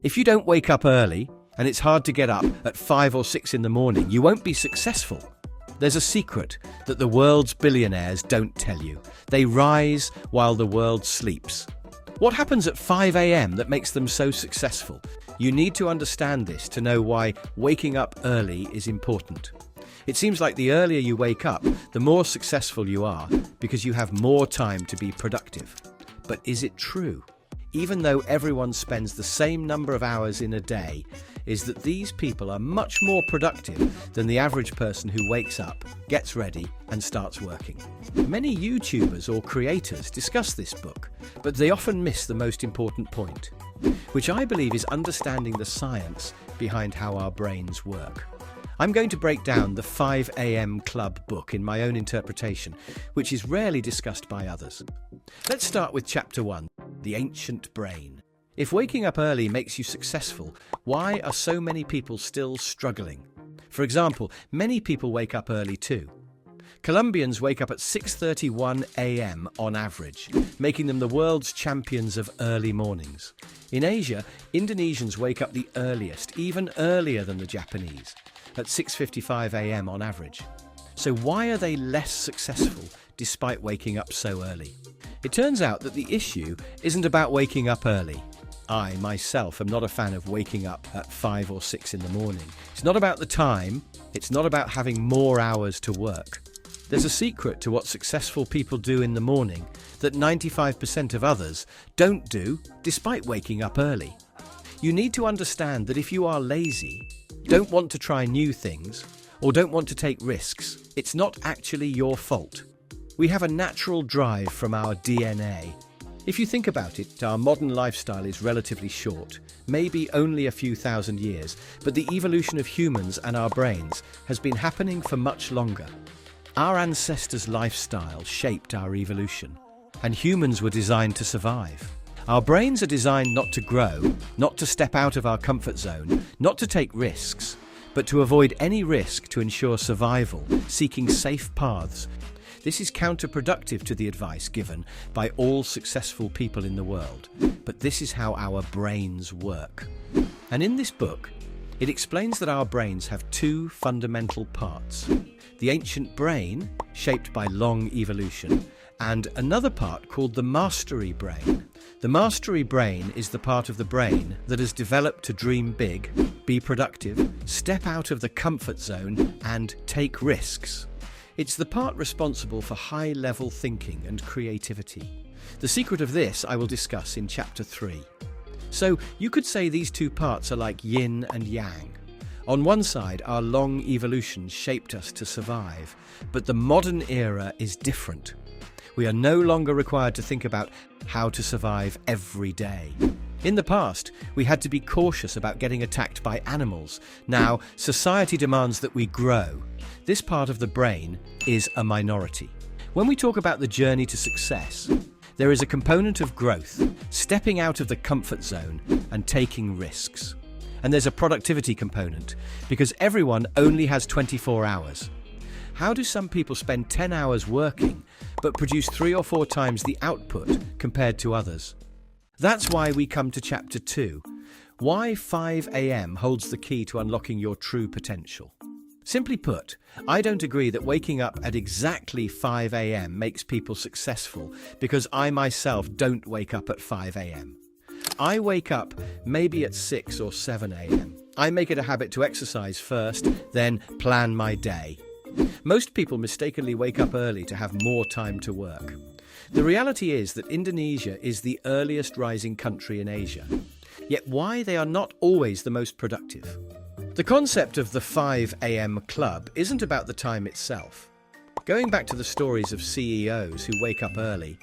If you don't wake up early, and it's hard to get up at 5 or 6 in the morning, you won't be successful. There's a secret that the world's billionaires don't tell you. They rise while the world sleeps. What happens at 5 a.m. that makes them so successful? You need to understand this to know why waking up early is important. It seems like the earlier you wake up, the more successful you are because you have more time to be productive. But is it true? Even though everyone spends the same number of hours in a day, is that these people are much more productive than the average person who wakes up, gets ready, and starts working. Many YouTubers or creators discuss this book, but they often miss the most important point, which I believe is understanding the science behind how our brains work. I'm going to break down the 5 a.m. Club book in my own interpretation, which is rarely discussed by others. Let's start with Chapter 1, The Ancient Brain. If waking up early makes you successful, why are so many people still struggling? For example, many people wake up early too. Colombians wake up at 6:31 a.m. on average, making them the world's champions of early mornings. In Asia, Indonesians wake up the earliest, even earlier than the Japanese, at 6:55 a.m. on average. So why are they less successful despite waking up so early? It turns out that the issue isn't about waking up early. I, myself, am not a fan of waking up at 5 or 6 in the morning. It's not about the time, it's not about having more hours to work. There's a secret to what successful people do in the morning that 95% of others don't do despite waking up early. You need to understand that if you are lazy, don't want to try new things, or don't want to take risks, it's not actually your fault. We have a natural drive from our DNA. If you think about it, our modern lifestyle is relatively short, maybe only a few thousand years, but the evolution of humans and our brains has been happening for much longer. Our ancestors' lifestyle shaped our evolution, and humans were designed to survive. Our brains are designed not to grow, not to step out of our comfort zone, not to take risks, but to avoid any risk to ensure survival, seeking safe paths. This is counterproductive to the advice given by all successful people in the world, but this is how our brains work. And in this book, it explains that our brains have two fundamental parts: the ancient brain, shaped by long evolution, and another part called the mastery brain. The mastery brain is the part of the brain that has developed to dream big, be productive, step out of the comfort zone, and take risks. It's the part responsible for high-level thinking and creativity. The secret of this I will discuss in Chapter 3. So you could say these two parts are like yin and yang. On one side, our long evolution shaped us to survive, but the modern era is different. We are no longer required to think about how to survive every day. In the past, we had to be cautious about getting attacked by animals. Now, society demands that we grow. This part of the brain is a minority. When we talk about the journey to success, there is a component of growth, stepping out of the comfort zone and taking risks. And there's a productivity component, because everyone only has 24 hours. How do some people spend 10 hours working, but produce 3 or 4 times the output compared to others? That's why we come to Chapter 2, why 5 a.m. holds the key to unlocking your true potential. Simply put, I don't agree that waking up at exactly 5 a.m. makes people successful, because I myself don't wake up at 5 a.m. I wake up maybe at 6 or 7 a.m. I make it a habit to exercise first, then plan my day. Most people mistakenly wake up early to have more time to work. The reality is that Indonesia is the earliest rising country in Asia, yet why they are not always the most productive. The concept of the 5 a.m. club isn't about the time itself. Going back to the stories of CEOs who wake up early,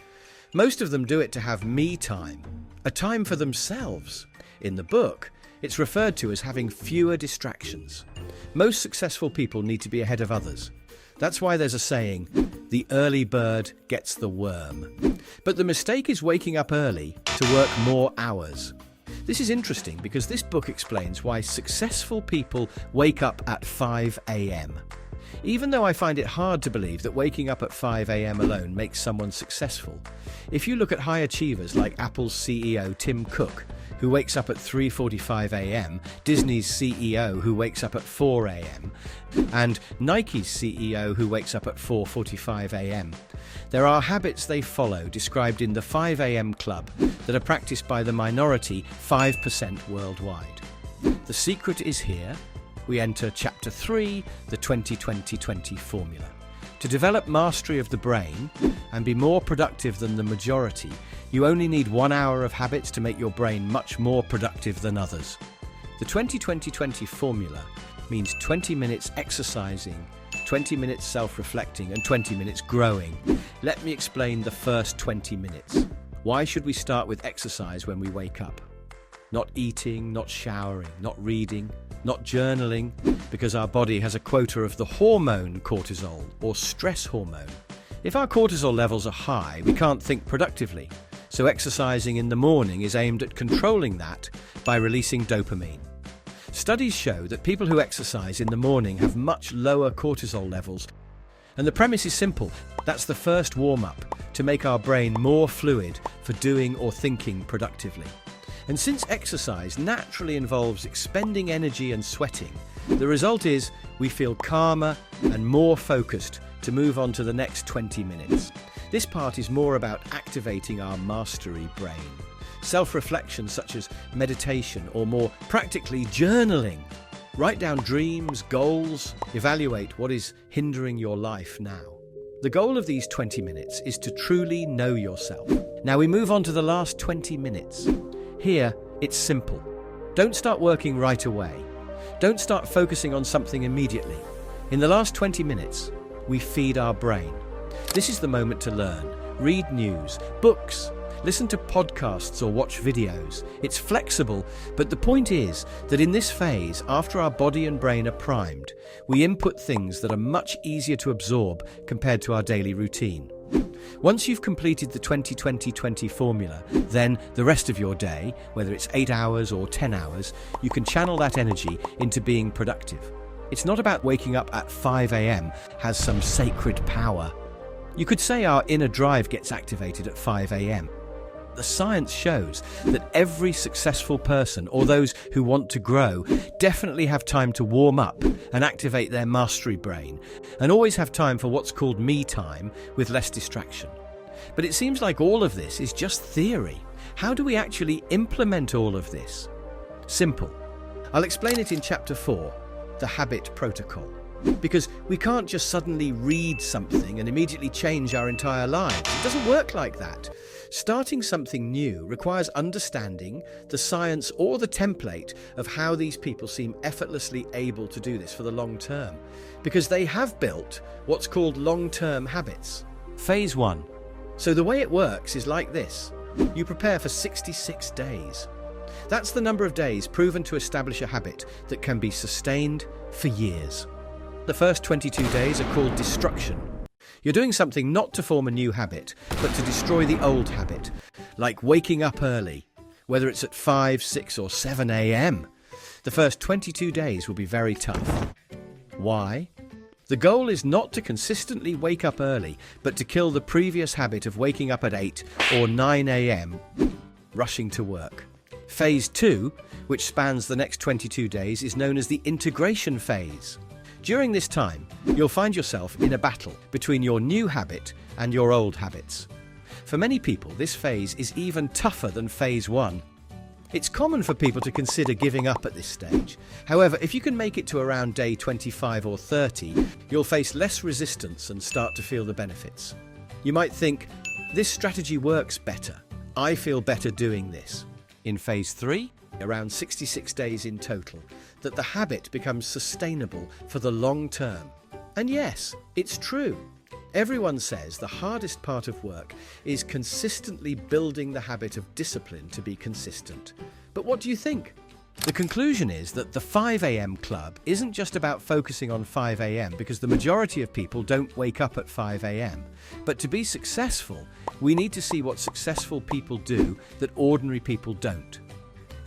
most of them do it to have me time, a time for themselves. In the book, it's referred to as having fewer distractions. Most successful people need to be ahead of others. That's why there's a saying, the early bird gets the worm. But the mistake is waking up early to work more hours. This is interesting because this book explains why successful people wake up at 5 a.m. Even though I find it hard to believe that waking up at 5 a.m. alone makes someone successful, if you look at high achievers like Apple's CEO Tim Cook, who wakes up at 3:45 a.m., Disney's CEO who wakes up at 4 a.m., and Nike's CEO who wakes up at 4:45 a.m. There are habits they follow described in the 5 a.m. club that are practiced by the minority 5% worldwide. The secret is here. We enter Chapter 3, the 20-20-20 formula. To develop mastery of the brain and be more productive than the majority, you only need 1 hour of habits to make your brain much more productive than others. The 20-20-20 formula means 20 minutes exercising, 20 minutes self-reflecting, and 20 minutes growing. Let me explain the first 20 minutes. Why should we start with exercise when we wake up? Not eating, not showering, not reading, not journaling, because our body has a quota of the hormone cortisol, or stress hormone. If our cortisol levels are high, we can't think productively. So exercising in the morning is aimed at controlling that by releasing dopamine. Studies show that people who exercise in the morning have much lower cortisol levels. And the premise is simple. That's the first warm-up to make our brain more fluid for doing or thinking productively. And since exercise naturally involves expending energy and sweating, the result is we feel calmer and more focused to move on to the next 20 minutes. This part is more about activating our mastery brain. Self-reflection such as meditation, or more practically journaling. Write down dreams, goals, evaluate what is hindering your life now. The goal of these 20 minutes is to truly know yourself. Now we move on to the last 20 minutes. Here, it's simple. Don't start working right away. Don't start focusing on something immediately. In the last 20 minutes, we feed our brain. This is the moment to learn, read news, books, listen to podcasts or watch videos. It's flexible, but the point is that in this phase, after our body and brain are primed, we input things that are much easier to absorb compared to our daily routine. Once you've completed the 20-20-20 formula, then the rest of your day, whether it's 8 hours or 10 hours, you can channel that energy into being productive. It's not about waking up at 5 a.m. has some sacred power. You could say our inner drive gets activated at 5 a.m. The science shows that every successful person, or those who want to grow, definitely have time to warm up and activate their mastery brain, and always have time for what's called me time with less distraction. But it seems like all of this is just theory. How do we actually implement all of this? Simple. I'll explain it in Chapter 4, the habit protocol. Because we can't just suddenly read something and immediately change our entire lives. It doesn't work like that. Starting something new requires understanding the science or the template of how these people seem effortlessly able to do this for the long term, because they have built what's called long-term habits. Phase 1. So the way it works is like this. You prepare for 66 days. That's the number of days proven to establish a habit that can be sustained for years. The first 22 days are called destruction. You're doing something not to form a new habit, but to destroy the old habit, like waking up early, whether it's at 5, 6 or 7 a.m. The first 22 days will be very tough. Why? The goal is not to consistently wake up early, but to kill the previous habit of waking up at 8 or 9 a.m. rushing to work. Phase 2, which spans the next 22 days, is known as the integration phase. During this time, you'll find yourself in a battle between your new habit and your old habits. For many people, this phase is even tougher than phase 1. It's common for people to consider giving up at this stage. However, if you can make it to around day 25 or 30, you'll face less resistance and start to feel the benefits. You might think, this strategy works better. I feel better doing this. In phase 3, around 66 days in total, that the habit becomes sustainable for the long term. And yes, it's true. Everyone says the hardest part of work is consistently building the habit of discipline to be consistent. But what do you think? The conclusion is that the 5 a.m. club isn't just about focusing on 5 a.m. because the majority of people don't wake up at 5 a.m. But to be successful, we need to see what successful people do that ordinary people don't.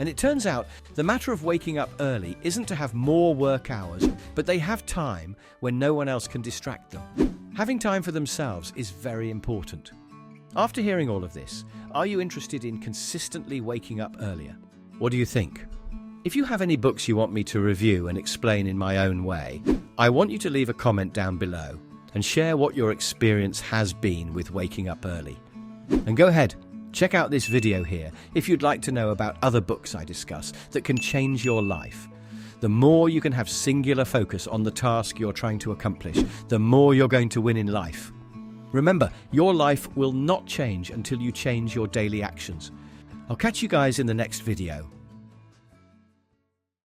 And it turns out the matter of waking up early isn't to have more work hours, but they have time when no one else can distract them. Having time for themselves is very important. After hearing all of this, are you interested in consistently waking up earlier? What do you think? If you have any books you want me to review and explain in my own way, I want you to leave a comment down below and share what your experience has been with waking up early. And go ahead, check out this video here if you'd like to know about other books I discuss that can change your life. The more you can have singular focus on the task you're trying to accomplish, the more you're going to win in life. Remember, your life will not change until you change your daily actions. I'll catch you guys in the next video.